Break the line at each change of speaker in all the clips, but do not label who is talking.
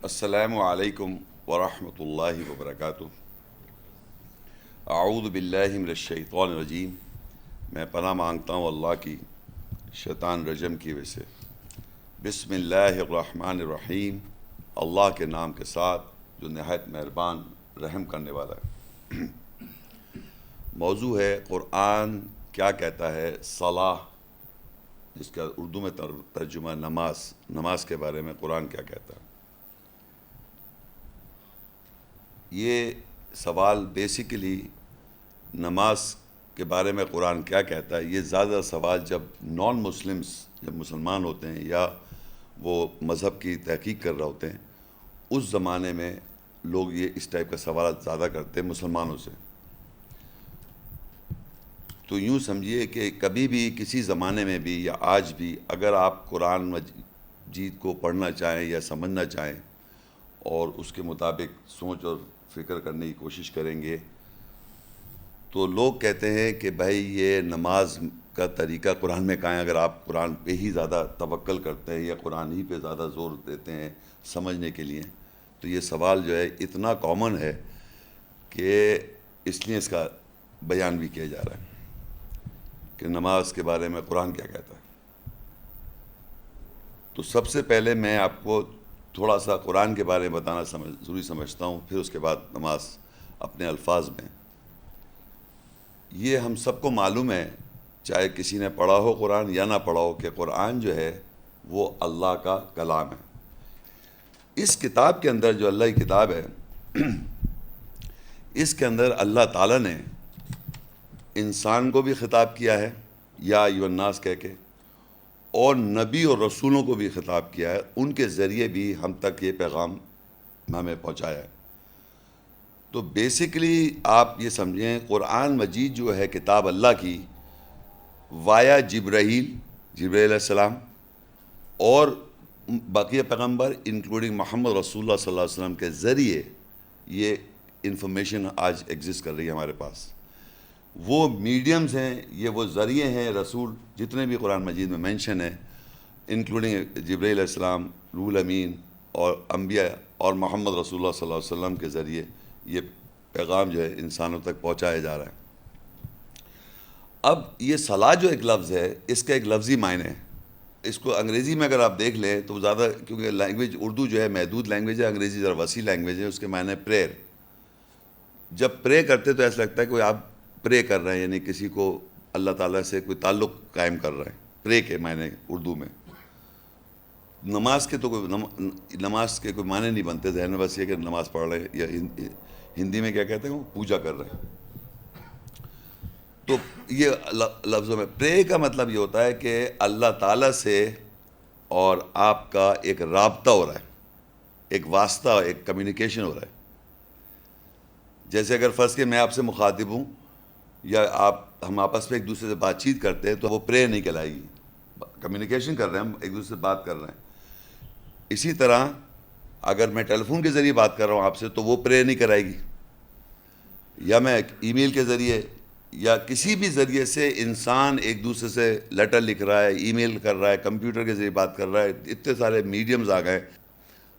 السلام علیکم ورحمۃ اللہ وبرکاتہ۔ اعوذ باللہ من الشیطان الرجیم۔ میں پناہ مانگتا ہوں اللہ کی شیطان رجم کی وجہ سے۔ بسم اللہ الرحمن الرحیم، اللہ کے نام کے ساتھ جو نہایت مہربان رحم کرنے والا ہے۔ موضوع ہے قرآن کیا کہتا ہے صلاح، جس کا اردو میں ترجمہ نماز کے بارے میں قرآن کیا کہتا ہے۔ یہ سوال بیسیکلی نماز کے بارے میں قرآن کیا کہتا ہے، یہ زیادہ سوال جب نان مسلمز، جب مسلمان ہوتے ہیں یا وہ مذہب کی تحقیق کر رہے ہوتے ہیں، اس زمانے میں لوگ یہ اس ٹائپ کا سوالات زیادہ کرتے ہیں مسلمانوں سے۔ تو یوں سمجھیے کہ کبھی بھی کسی زمانے میں بھی یا آج بھی اگر آپ قرآن مجید کو پڑھنا چاہیں یا سمجھنا چاہیں اور اس کے مطابق سوچ اور فکر کرنے کی کوشش کریں گے، تو لوگ کہتے ہیں کہ بھائی یہ نماز کا طریقہ قرآن میں کہاں ہے؟ اگر آپ قرآن پہ ہی زیادہ توکل کرتے ہیں یا قرآن ہی پہ زیادہ زور دیتے ہیں سمجھنے کے لیے، تو یہ سوال جو ہے اتنا کامن ہے کہ اس لیے اس کا بیان بھی کیا جا رہا ہے کہ نماز کے بارے میں قرآن کیا کہتا ہے۔ تو سب سے پہلے میں آپ کو تھوڑا سا قرآن کے بارے میں بتانا ضروری سمجھتا ہوں، پھر اس کے بعد نماز اپنے الفاظ میں۔ یہ ہم سب کو معلوم ہے، چاہے کسی نے پڑھا ہو قرآن یا نہ پڑھا ہو، کہ قرآن جو ہے وہ اللہ کا کلام ہے۔ اس کتاب کے اندر جو اللہ کی کتاب ہے، اس کے اندر اللہ تعالیٰ نے انسان کو بھی خطاب کیا ہے یا ایھا الناس کہہ کے، اور نبی اور رسولوں کو بھی خطاب کیا ہے، ان کے ذریعے بھی ہم تک یہ پیغام ہمیں پہنچایا ہے۔ تو بیسیکلی آپ یہ سمجھیں قرآن مجید جو ہے کتاب اللہ کی، وایا جبرائیل علیہ السلام اور باقی پیغمبر انکلوڈنگ محمد رسول اللہ صلی اللہ علیہ وسلم کے ذریعے یہ انفارمیشن آج ایگزسٹ کر رہی ہے ہمارے پاس۔ وہ میڈیمز ہیں، یہ وہ ذریعے ہیں، رسول جتنے بھی قرآن مجید میں مینشن ہیں انکلوڈنگ جبرائیل علیہ السلام، روح الامین اور انبیاء اور محمد رسول اللہ صلی اللہ علیہ وسلم کے ذریعے یہ پیغام جو ہے انسانوں تک پہنچایا جا رہا ہے۔ اب یہ صلاح جو ایک لفظ ہے، اس کا ایک لفظی معنی ہے۔ اس کو انگریزی میں اگر آپ دیکھ لیں تو زیادہ، کیونکہ لینگویج اردو جو ہے محدود لینگویج ہے، انگریزی ذرا وسیع لینگویج ہے، اس کے معنی پریئر۔ جب پرے کرتے تو ایسا لگتا ہے کہ آپ پرے کر رہے ہیں، یعنی کسی کو اللہ تعالیٰ سے کوئی تعلق قائم کر رہے ہیں۔ پرے کے معنی اردو میں، نماز کے تو نماز کے کوئی معنی نہیں بنتے ذہن میں، بس یہ کہ نماز پڑھ رہے ہیں، یا ہندی میں کیا کہتے ہیں وہ پوجا کر رہے ہیں۔ تو یہ لفظوں میں پرے کا مطلب یہ ہوتا ہے کہ اللہ تعالیٰ سے اور آپ کا ایک رابطہ ہو رہا ہے، ایک واسطہ، ایک کمیونیکیشن ہو رہا ہے۔ جیسے اگر فرض کہ میں آپ سے مخاطب ہوں یا ہم آپس میں ایک دوسرے سے بات چیت کرتے ہیں تو وہ پرے نہیں کہلائے گی، کمیونیکیشن کر رہے ہیں، ہم ایک دوسرے سے بات کر رہے ہیں۔ اسی طرح اگر میں ٹیلی فون کے ذریعے بات کر رہا ہوں آپ سے تو وہ پرے نہیں کرائے گی، یا میں ای میل کے ذریعے یا کسی بھی ذریعے سے انسان ایک دوسرے سے لیٹر لکھ رہا ہے، ای میل کر رہا ہے، کمپیوٹر کے ذریعے بات کر رہا ہے، اتنے سارے میڈیمز آ گئے۔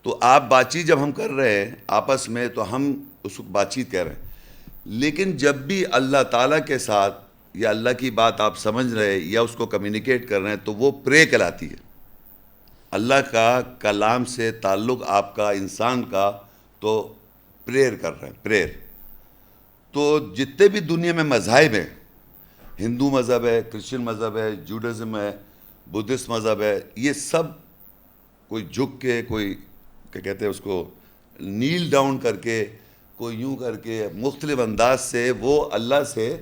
تو آپ بات چیت جب ہم کر رہے ہیں آپس میں تو ہم اس کو بات چیت کہہ رہے ہیں، لیکن جب بھی اللہ تعالیٰ کے ساتھ یا اللہ کی بات آپ سمجھ رہے ہیں یا اس کو کمیونیکیٹ کر رہے ہیں تو وہ پرے کہلاتی ہے۔ اللہ کا کلام سے تعلق آپ کا، انسان کا، تو پریئر کر رہے ہیں، پریئر۔ تو جتنے بھی دنیا میں مذاہب ہیں، ہندو مذہب ہے، کرسچن مذہب ہے، جوڈازم ہے، بدھسٹ مذہب ہے، یہ سب کوئی جھک کے، کوئی کیا کہتے ہیں اس کو نیل ڈاؤن کر کے، کوئی یوں کر کے مختلف انداز سے وہ اللہ سے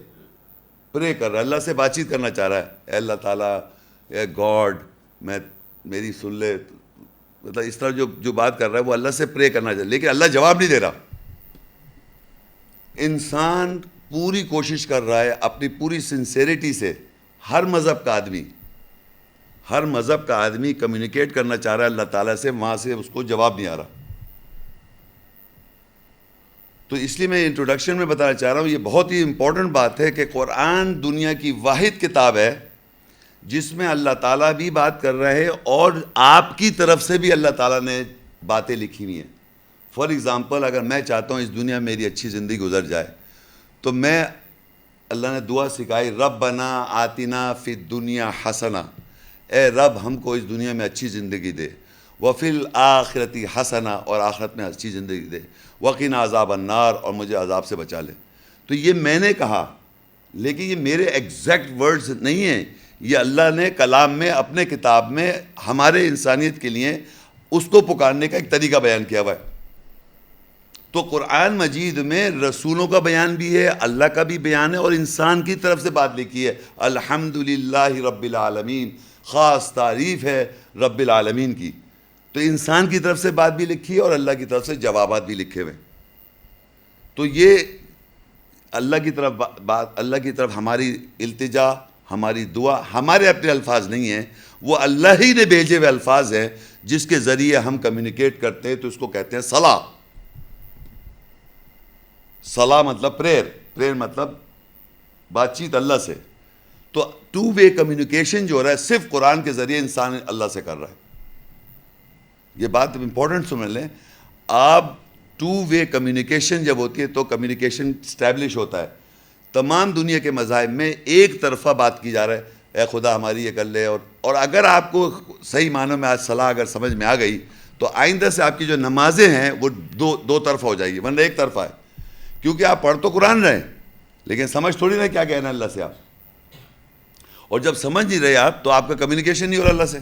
پرے کر رہا ہے، اللہ سے بات چیت کرنا چاہ رہا ہے۔ اے اللہ تعالیٰ، اے گاڈ، میری سن لے، مطلب اس طرح جو بات کر رہا ہے وہ اللہ سے پرے کرنا چاہ رہا ہے، لیکن اللہ جواب نہیں دے رہا۔ انسان پوری کوشش کر رہا ہے اپنی پوری سنسیریٹی سے، ہر مذہب کا آدمی کمیونیکیٹ کرنا چاہ رہا ہے اللہ تعالیٰ سے، وہاں سے اس کو جواب نہیں آ رہا۔ تو اس لیے میں انٹروڈکشن میں بتانا چاہ رہا ہوں، یہ بہت ہی امپورٹنٹ بات ہے کہ قرآن دنیا کی واحد کتاب ہے جس میں اللہ تعالیٰ بھی بات کر رہے ہیں اور آپ کی طرف سے بھی اللہ تعالیٰ نے باتیں لکھی ہوئی ہیں. فار ایگزامپل اگر میں چاہتا ہوں اس دنیا میں میری اچھی زندگی گزر جائے تو میں اللہ نے دعا سکھائی ربنا آتنا فی الدنیا حسنہ، اے رب ہم کو اس دنیا میں اچھی زندگی دے، وفی الآخرۃ حسنہ اور آخرت میں اچھی زندگی دے، وقنا عذاب النار اور مجھے عذاب سے بچا لے. تو یہ میں نے کہا، لیکن یہ میرے ایگزیکٹ ورڈز نہیں ہیں، یہ اللہ نے کلام میں اپنے کتاب میں ہمارے انسانیت کے لیے اس کو پکارنے کا ایک طریقہ بیان کیا ہوا ہے. تو قرآن مجید میں رسولوں کا بیان بھی ہے، اللہ کا بھی بیان ہے، اور انسان کی طرف سے بات لکھی ہے. الحمدللہ رب العالمین، خاص تعریف ہے رب العالمین کی. تو انسان کی طرف سے بات بھی لکھی ہے اور اللہ کی طرف سے جوابات بھی لکھے ہوئے. تو یہ اللہ کی طرف بات، اللہ کی طرف ہماری التجا، ہماری دعا ہمارے اپنے الفاظ نہیں ہیں، وہ اللہ ہی نے بھیجے ہوئے الفاظ ہیں جس کے ذریعے ہم کمیونیکیٹ کرتے ہیں. تو اس کو کہتے ہیں صلاح. صلاح مطلب پریئر مطلب بات چیت اللہ سے. تو ٹو وے کمیونیکیشن جو ہو رہا ہے صرف قرآن کے ذریعے انسان اللہ سے کر رہا ہے. یہ بات امپورٹنٹ سمجھ لیں. آپ ٹو وے کمیونیکیشن جب ہوتی ہے تو کمیونیکیشن اسٹیبلش ہوتا ہے. تمام دنیا کے مذاہب میں ایک طرفہ بات کی جا رہا ہے، اے خدا ہماری یہ کر لے. اور اگر آپ کو صحیح معنوں میں آج صلاح اگر سمجھ میں آ گئی تو آئندہ سے آپ کی جو نمازیں ہیں وہ دو طرفہ ہو جائے گی، ورنہ ایک طرفہ ہے. کیونکہ آپ پڑھ تو قرآن رہے لیکن سمجھ تھوڑی رہے کیا کہنا ہے اللہ سے آپ. اور جب سمجھ نہیں رہے آپ تو آپ کا کمیونیکیشن نہیں ہو رہا اللہ سے.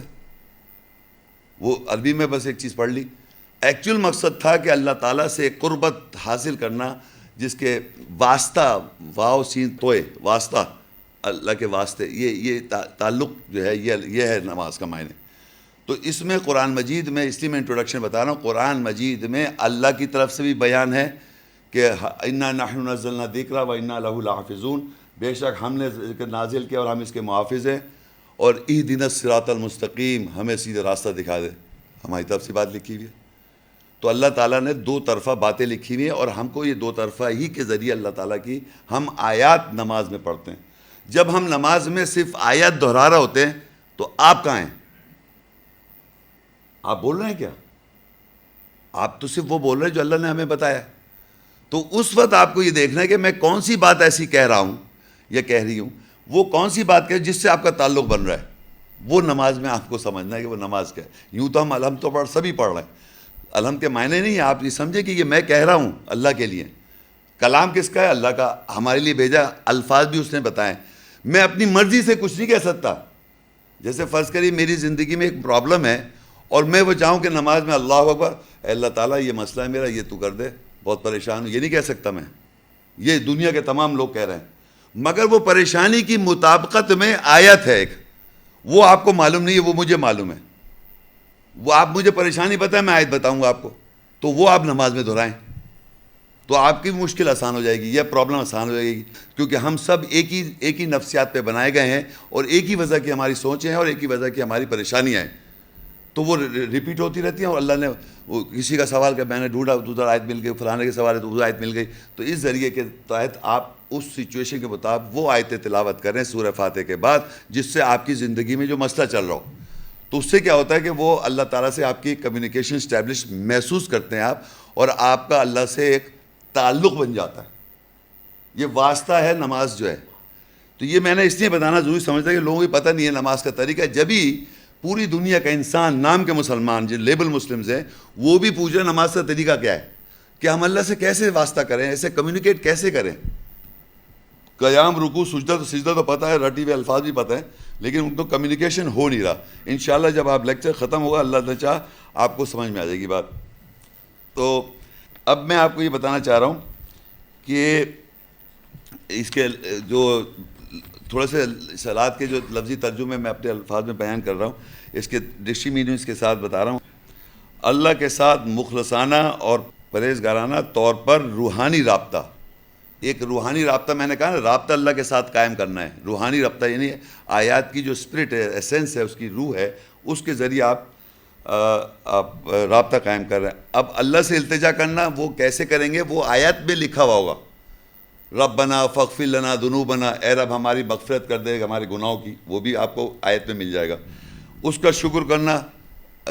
وہ عربی میں بس ایک چیز پڑھ لی. ایکچوئل مقصد تھا کہ اللہ تعالیٰ سے قربت حاصل کرنا، جس کے واسطہ، واو سین توئے، واسطہ، اللہ کے واسطے، یہ تعلق جو ہے یہ ہے نماز کا معنی. تو اس میں قرآن مجید میں، اس لیے میں انٹروڈکشن بتا رہا ہوں، قرآن مجید میں اللہ کی طرف سے بھی بیان ہے کہ انا نحن نزلنا الذکر و انا لہ لحافظون، بے شک ہم نے ذکر نازل کیا اور ہم اس کے محافظ ہیں. اور اہدنا الصراط المستقیم، ہمیں سیدھا راستہ دکھا دے، ہماری طرف سے بات لکھی ہوئی ہے. تو اللہ تعالیٰ نے دو طرفہ باتیں لکھی ہوئی ہیں اور ہم کو یہ دو طرفہ ہی کے ذریعے اللہ تعالیٰ کی ہم آیات نماز میں پڑھتے ہیں. جب ہم نماز میں صرف آیات دہرا رہے ہوتے ہیں تو آپ کہاں ہیں؟ آپ بول رہے ہیں کیا؟ آپ تو صرف وہ بول رہے ہیں جو اللہ نے ہمیں بتایا. تو اس وقت آپ کو یہ دیکھنا ہے کہ میں کون سی بات ایسی کہہ رہا ہوں یا کہہ رہی ہوں، وہ کون سی بات کہ جس سے آپ کا تعلق بن رہا ہے. وہ نماز میں آپ کو سمجھنا ہے کہ وہ نماز کیا ہے. یوں تو ہم الحمد تو سبھی پڑھ رہے ہیں، الحمد کے معنی نہیں ہے. آپ یہ سمجھے کہ یہ میں کہہ رہا ہوں اللہ کے لیے. کلام کس کا ہے؟ اللہ کا. ہمارے لیے بھیجا، الفاظ بھی اس نے بتائے. میں اپنی مرضی سے کچھ نہیں کہہ سکتا. جیسے فرض کریے میری زندگی میں ایک پرابلم ہے اور میں وہ چاہوں کہ نماز میں اللہ اکبر، اے اللہ تعالیٰ یہ مسئلہ ہے میرا، یہ تو کر دے، بہت پریشان ہوں. یہ نہیں کہہ سکتا میں. یہ دنیا کے تمام لوگ کہہ رہے ہیں. مگر وہ پریشانی کی مطابقت میں آیت ہے ایک، وہ آپ کو معلوم نہیں ہے، وہ مجھے معلوم ہے. وہ آپ مجھے پریشانی بتائیں، میں آیت بتاؤں گا آپ کو، تو وہ آپ نماز میں دہرائیں تو آپ کی مشکل آسان ہو جائے گی، یہ پرابلم آسان ہو جائے گی. کیونکہ ہم سب ایک ہی نفسیات پہ بنائے گئے ہیں اور ایک ہی وجہ کی ہماری سوچیں ہیں اور ایک ہی وجہ کی ہماری پریشانیاں ہیں. تو وہ ریپیٹ ہوتی رہتی ہیں. اور اللہ نے وہ کسی کا سوال کیا، میں نے ڈھونڈا تو ادھر آیت مل گئی، فلانے کے سوال ہے تو ادھر آیت مل گئی. تو اس ذریعے کے تحت آپ اس سچویشن کے مطابق وہ آیتیں تلاوت کریں سورہ فاتحہ کے بعد جس سے آپ کی زندگی میں جو مسئلہ چل رہا ہو. تو اس سے کیا ہوتا ہے کہ وہ اللہ تعالیٰ سے آپ کی کمیونیکیشن اسٹیبلش محسوس کرتے ہیں آپ، اور آپ کا اللہ سے ایک تعلق بن جاتا ہے. یہ واسطہ ہے نماز جو ہے. تو یہ میں نے اس لیے بتانا ضروری سمجھتا ہے کہ لوگوں کو پتہ نہیں ہے نماز کا طریقہ. جبھی پوری دنیا کا انسان، نام کے مسلمان جو لیبل مسلمز ہیں، وہ بھی پوچھ رہے ہیں نماز کا طریقہ کیا ہے، کہ ہم اللہ سے کیسے واسطہ کریں، ایسے کمیونیکیٹ کیسے کریں. قیام، رکوع، سجدہ تو پتہ ہے، رٹی ہوئے الفاظ بھی پتہ ہے، لیکن ان کو کمیونیکیشن ہو نہیں رہا. انشاءاللہ جب آپ لیکچر ختم ہوگا اللہ نے چاہ آپ کو سمجھ میں آ جائے گی بات. تو اب میں آپ کو یہ بتانا چاہ رہا ہوں کہ اس کے جو تھوڑے سے صلاۃ کے جو لفظی ترجمے میں اپنے الفاظ میں بیان کر رہا ہوں، اس کے ڈکشنری میننگز کے ساتھ بتا رہا ہوں. اللہ کے ساتھ مخلصانہ اور پرہیزگارانہ طور پر روحانی رابطہ. ایک روحانی رابطہ، میں نے کہا نا، رابطہ اللہ کے ساتھ قائم کرنا ہے. روحانی رابطہ یعنی آیات کی جو اسپرٹ ہے، ایسنس ہے، اس کی روح ہے، اس کے ذریعے آپ رابطہ قائم کر رہے ہیں. اب اللہ سے التجا کرنا وہ کیسے کریں گے؟ وہ آیات میں لکھا ہوا ہوگا. ربنا فاغفر لنا ذنوبنا، اے رب ہماری مغفرت کر دے ہمارے گناہوں کی، وہ بھی آپ کو آیت میں مل جائے گا. اس کا شکر کرنا،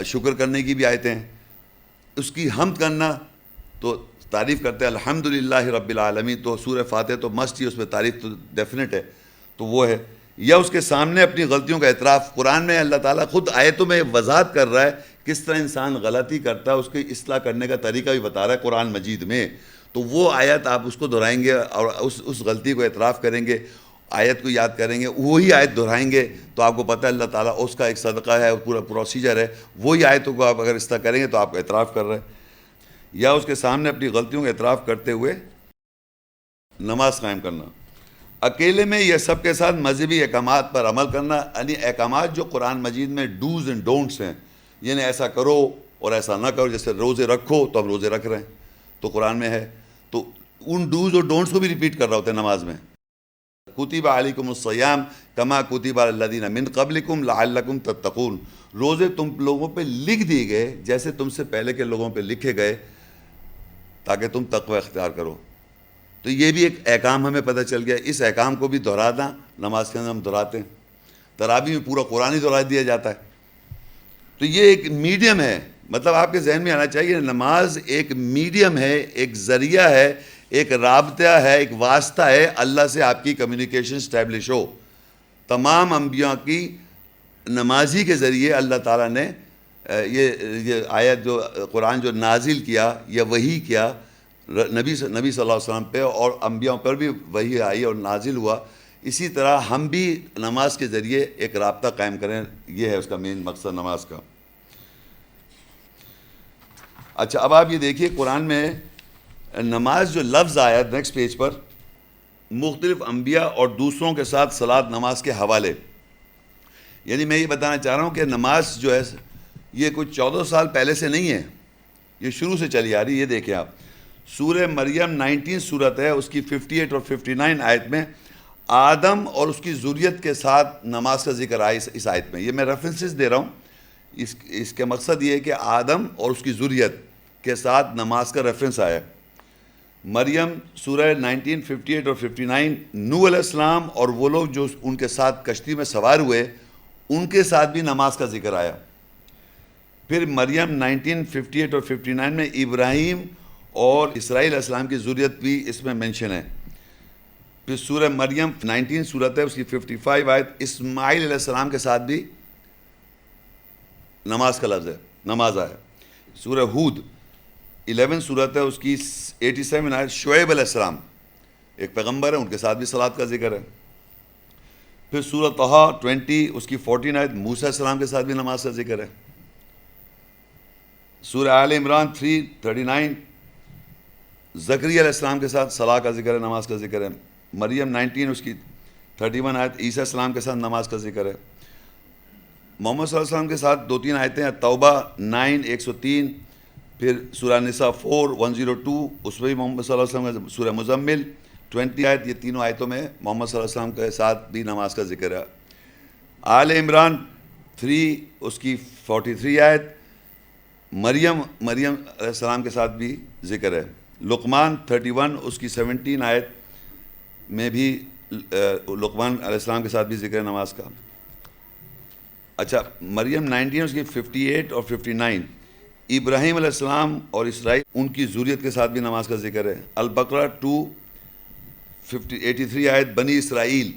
شکر کرنے کی بھی آیتیں ہیں. اس کی حمد کرنا تو تعریف کرتے ہیں الحمدللہ رب العالمین، تو سورہ فاتحہ تو مسٹ ہی، اس میں تعریف تو ڈیفینٹ ہے، تو وہ ہے. یا اس کے سامنے اپنی غلطیوں کا اعتراف. قرآن میں اللہ تعالیٰ خود آیتوں میں وضاحت کر رہا ہے کس طرح انسان غلطی کرتا ہے، اس کی اصلاح کرنے کا طریقہ بھی بتا رہا ہے قرآن مجید میں. تو وہ آیت آپ اس کو دہرائیں گے اور اس غلطی کو اعتراف کریں گے، آیت کو یاد کریں گے، وہی آیت دہرائیں گے تو آپ کو پتہ ہے اللہ تعالیٰ اس کا ایک صدقہ ہے، پورا پروسیجر ہے. وہی آیتوں کو آپ اگر اس طرح کریں گے تو آپ اعتراف کر رہے ہیں. یا اس کے سامنے اپنی غلطیوں کا اعتراف کرتے ہوئے نماز قائم کرنا. اکیلے میں یہ سب کے ساتھ مذہبی احکامات پر عمل کرنا، یعنی احکامات جو قرآن مجید میں ڈوز اینڈ ڈونٹس ہیں، یعنی ایسا کرو اور ایسا نہ کرو. جیسے روزے رکھو تو ہم روزے رکھ رہے ہیں، تو قرآن میں ہے، تو ان ڈوز اور ڈونٹس کو بھی ریپیٹ کر رہا ہوتا ہے نماز میں. کتب علیکم الصیام کما کتب علی الذین من قبلکم لعلکم تتقون. روزے تم لوگوں پہ لکھ دیے گئے جیسے تم سے پہلے کے لوگوں پہ لکھے گئے تاکہ تم تقوی اختیار کرو. تو یہ بھی ایک احکام ہمیں پتہ چل گیا. اس احکام کو بھی دہرانا نماز کے اندر ہم دہراتے ہیں. تراویح میں پورا قرآن ہی دہرا دیا جاتا ہے. تو یہ ایک میڈیم ہے، مطلب آپ کے ذہن میں آنا چاہیے نماز ایک میڈیم ہے، ایک ذریعہ ہے، ایک رابطہ ہے، ایک واسطہ ہے اللہ سے آپ کی کمیونیکیشن اسٹیبلش ہو. تمام انبیاء کی نمازی کے ذریعے اللہ تعالیٰ نے یہ آیت جو قرآن جو نازل کیا یا وحی کیا نبی صلی اللہ علیہ وسلم پہ، اور انبیاء پر بھی وحی آئی اور نازل ہوا. اسی طرح ہم بھی نماز کے ذریعے ایک رابطہ قائم کریں، یہ ہے اس کا مین مقصد نماز کا. اچھا، اب آپ یہ دیکھیے قرآن میں نماز جو لفظ آیا نیکسٹ پیج پر، مختلف انبیاء اور دوسروں کے ساتھ صلاۃ نماز کے حوالے. یعنی میں یہ بتانا چاہ رہا ہوں کہ نماز جو ہے یہ کوئی 14 سال پہلے سے نہیں ہے، یہ شروع سے چلی آ رہی. یہ دیکھیں آپ، سورہ مریم 19 سورت ہے، اس کی 58 اور 59 آیت میں آدم اور اس کی ذریت کے ساتھ نماز کا ذکر آیا اس آیت میں. یہ میں ریفرنسز دے رہا ہوں، اس کے مقصد یہ ہے کہ آدم اور اس کی ذریت کے ساتھ نماز کا ریفرنس آیا. مریم سورہ 19 58 اور 59، نوح علیہ السلام اور وہ لوگ جو ان کے ساتھ کشتی میں سوار ہوئے ان کے ساتھ بھی نماز کا ذکر آیا. پھر مریم 19 58 اور 59 میں ابراہیم اور اسرائیل علیہ السلام کی ذریت بھی اس میں مینشن ہے. پھر سورہ مریم 19 سورت ہے، اس کی 55 آیت اسماعیل علیہ السلام کے ساتھ بھی نماز کا لفظ ہے، نماز آیا. سورہ ہود 11 سورت ہے، اس کی 87 آیت شعیب علیہ السلام ایک پیغمبر ہے، ان کے ساتھ بھی صلاۃ کا ذکر ہے. پھر سورہ طہ 20 اس کی 14 آیت موسیٰ علیہ السلام کے ساتھ بھی نماز کا ذکر ہے. سورہ آل عمران 3:39 زکریا علیہ السلام کے ساتھ صلاۃ کا ذکر ہے، نماز کا ذکر ہے. مریم 19 اس کی 31 آیت عیسیٰ علیہ السلام کے ساتھ نماز کا ذکر ہے. محمد صلی اللہ علیہ وسلم کے ساتھ 2-3 آیتیں ہیں، توبہ 9 103، پھر سورہ نساء 4 102 اس میں بھی محمد صلی اللہ علیہ وسلم کا، سورہ مزمل 20 آیت، یہ تینوں آیتوں میں محمد صلی اللہ علیہ وسلم کے ساتھ بھی نماز کا ذکر ہے. آل عمران 3 اس کی 43 آیت مریم علیہ السلام کے ساتھ بھی ذکر ہے. لقمان 31 اس کی 17 آیت میں بھی لقمان علیہ السلام کے ساتھ بھی ذکر ہے نماز کا. اچھا، مریم 19 اس کی 58 اور 59 ابراہیم علیہ السلام اور اسرائیل ان کی ذریت کے ساتھ بھی نماز کا ذکر ہے. البقرہ 83 آیت بنی اسرائیل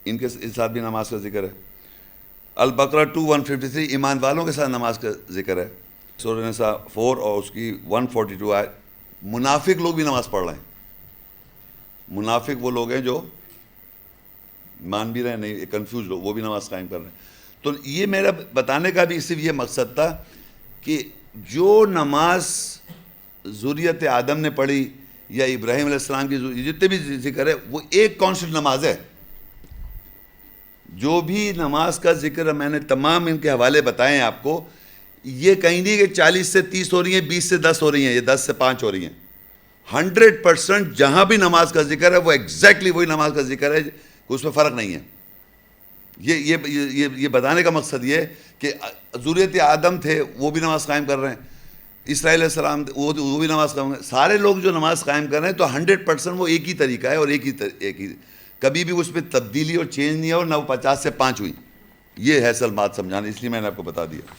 ان کے ساتھ بھی نماز کا ذکر ہے. البقرہ 153 ایمان والوں کے ساتھ نماز کا ذکر ہے. سورہ نساء 4 اور اس کی 142 آیت منافق لوگ بھی نماز پڑھ رہے ہیں. منافق وہ لوگ ہیں جو مان بھی رہے ہیں، نہیں کنفیوز لوگ، وہ بھی نماز قائم کر رہے ہیں. تو یہ میرا بتانے کا بھی صرف یہ مقصد تھا کہ جو نماز ذریت آدم نے پڑھی یا ابراہیم علیہ السلام کی جتنے بھی ذکر ہے وہ ایک کانسٹنٹ نماز ہے. جو بھی نماز کا ذکر میں نے تمام ان کے حوالے بتائے ہیں آپ کو، یہ کہیں نہیں کہ 40 سے 30 ہو رہی ہیں، 20 سے 10 ہو رہی ہیں، یہ 10 سے 5 ہو رہی ہیں. 100% جہاں بھی نماز کا ذکر ہے وہ ایگزیکٹلی وہی نماز کا ذکر ہے، اس میں فرق نہیں ہے. یہ بتانے کا مقصد یہ ہے کہ ذریت آدم تھے وہ بھی نماز قائم کر رہے ہیں، اسرائیل علیہ السلام وہ بھی نماز قائم کر رہے ہیں. سارے لوگ جو نماز قائم کر رہے ہیں تو 100% وہ ایک ہی طریقہ ہے اور ایک ہی کبھی بھی اس پہ تبدیلی اور چینج نہیں ہے، اور نہ وہ 50 سے 5 ہوئی. یہ ہے اصل بات سمجھانا، اس لیے میں نے آپ کو بتا دیا.